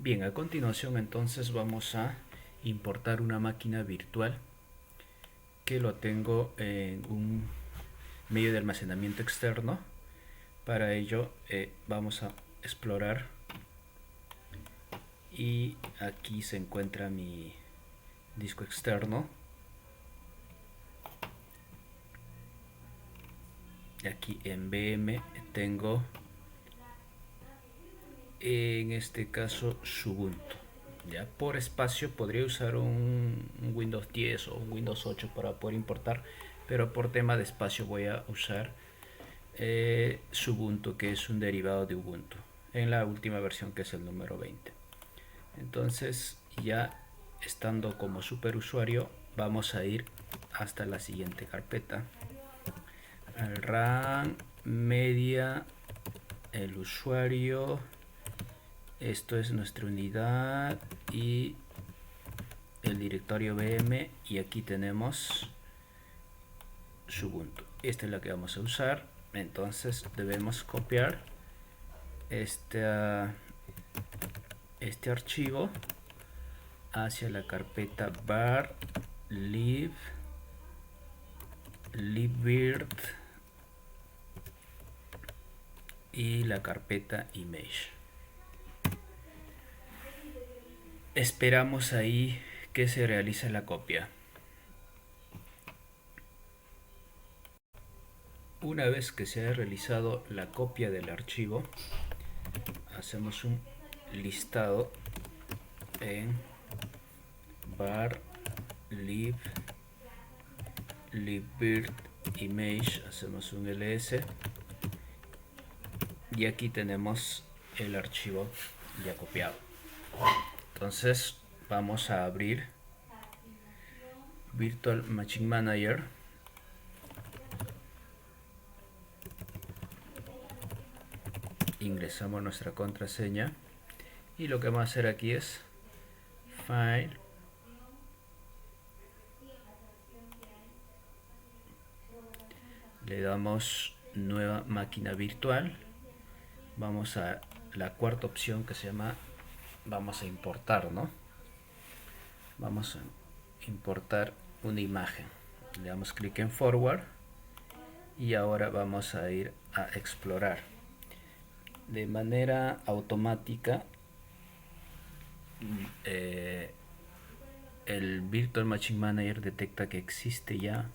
Bien, a continuación entonces vamos a importar una máquina virtual que lo tengo en un medio de almacenamiento externo. Para ello vamos a explorar y aquí se encuentra mi disco externo. Aquí en VM tengo en este caso Ubuntu. Ya por espacio podría usar un Windows 10 o un Windows 8 para poder importar, pero por tema de espacio voy a usar Ubuntu, que es un derivado de Ubuntu, en la última versión, que es el número 20. Entonces, ya estando como superusuario, vamos a ir hasta la siguiente carpeta: al RAM, media, el usuario. Esto es nuestra unidad y el directorio VM, y aquí tenemos Ubuntu. Esta es la que vamos a usar. Entonces debemos copiar este archivo hacia la carpeta var lib libvirt y la carpeta image. Esperamos ahí que se realice la copia. Una vez que se haya realizado la copia del archivo, hacemos un listado en var lib libvirt image, hacemos un ls y aquí tenemos el archivo ya copiado. Entonces vamos a abrir Virtual Machine Manager. Ingresamos nuestra contraseña y lo que vamos a hacer aquí es File, le damos nueva máquina virtual. Vamos a la cuarta opción que se llama vamos a importar, ¿no? Vamos a importar una imagen. Le damos clic en Forward y ahora vamos a ir a explorar. De manera automática, el Virtual Machine Manager detecta que existe ya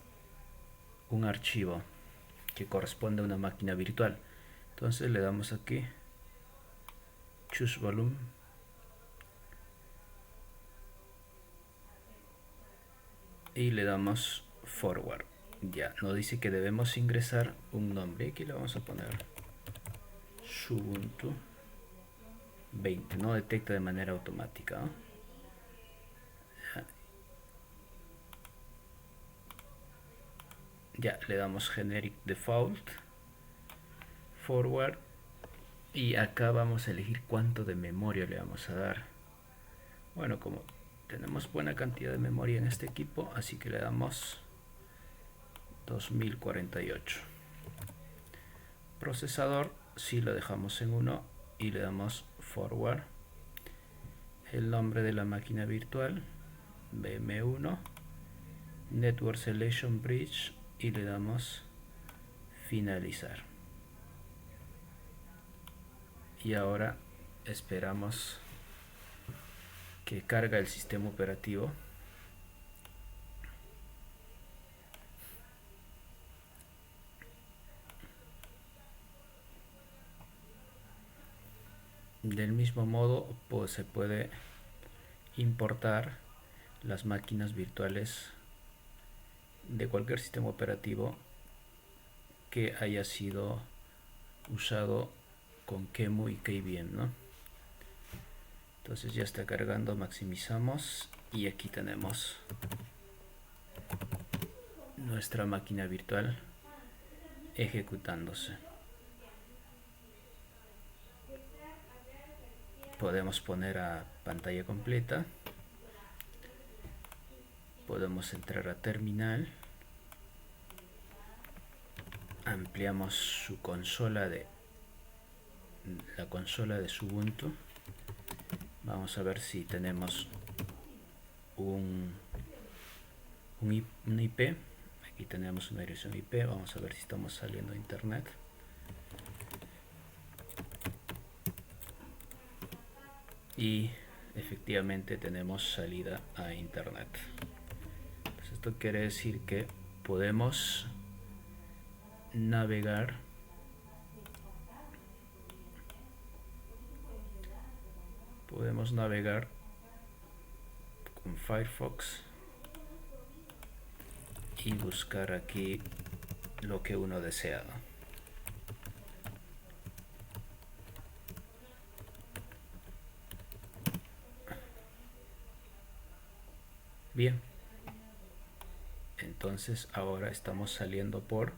un archivo que corresponde a una máquina virtual. Entonces le damos aquí Choose Volume y le damos Forward. Ya nos dice que debemos ingresar un nombre. Aquí le vamos a poner Ubuntu 20. No detecta de manera automática, ¿no? Ya le damos Generic Default, Forward, y acá vamos a elegir cuánto de memoria le vamos a dar. Bueno, como tenemos buena cantidad de memoria en este equipo, así que le damos 2048. Procesador, si lo dejamos en 1 y le damos Forward. El nombre de la máquina virtual, VM1, Network Selection Bridge, y le damos finalizar. Y ahora esperamos que carga el sistema operativo. Del mismo modo, pues se puede importar las máquinas virtuales de cualquier sistema operativo que haya sido usado con QEMU y KVM, ¿no? Entonces ya está cargando, maximizamos y aquí tenemos nuestra máquina virtual ejecutándose. Podemos poner a pantalla completa, podemos entrar a terminal, ampliamos su consola de la consola de Ubuntu, Vamos a ver si tenemos un IP. Aquí tenemos una dirección IP. Vamos a ver si estamos saliendo a internet. Y efectivamente tenemos salida a internet. Entonces, esto quiere decir que podemos navegar con Firefox y buscar aquí lo que uno desea. Bien, entonces ahora estamos saliendo por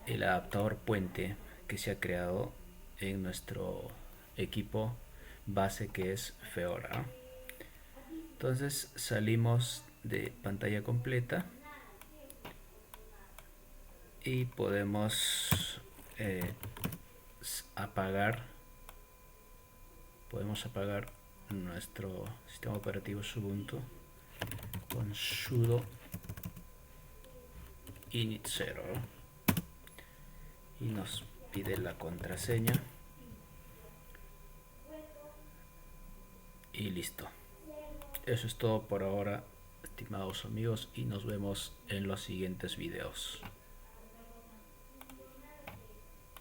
el adaptador puente que se ha creado en nuestro equipo base, que es Feora. Entonces salimos de pantalla completa y podemos apagar nuestro sistema operativo Ubuntu con sudo init 0 y nos pide la contraseña y listo. Eso es todo por ahora, estimados amigos, y nos vemos en los siguientes videos.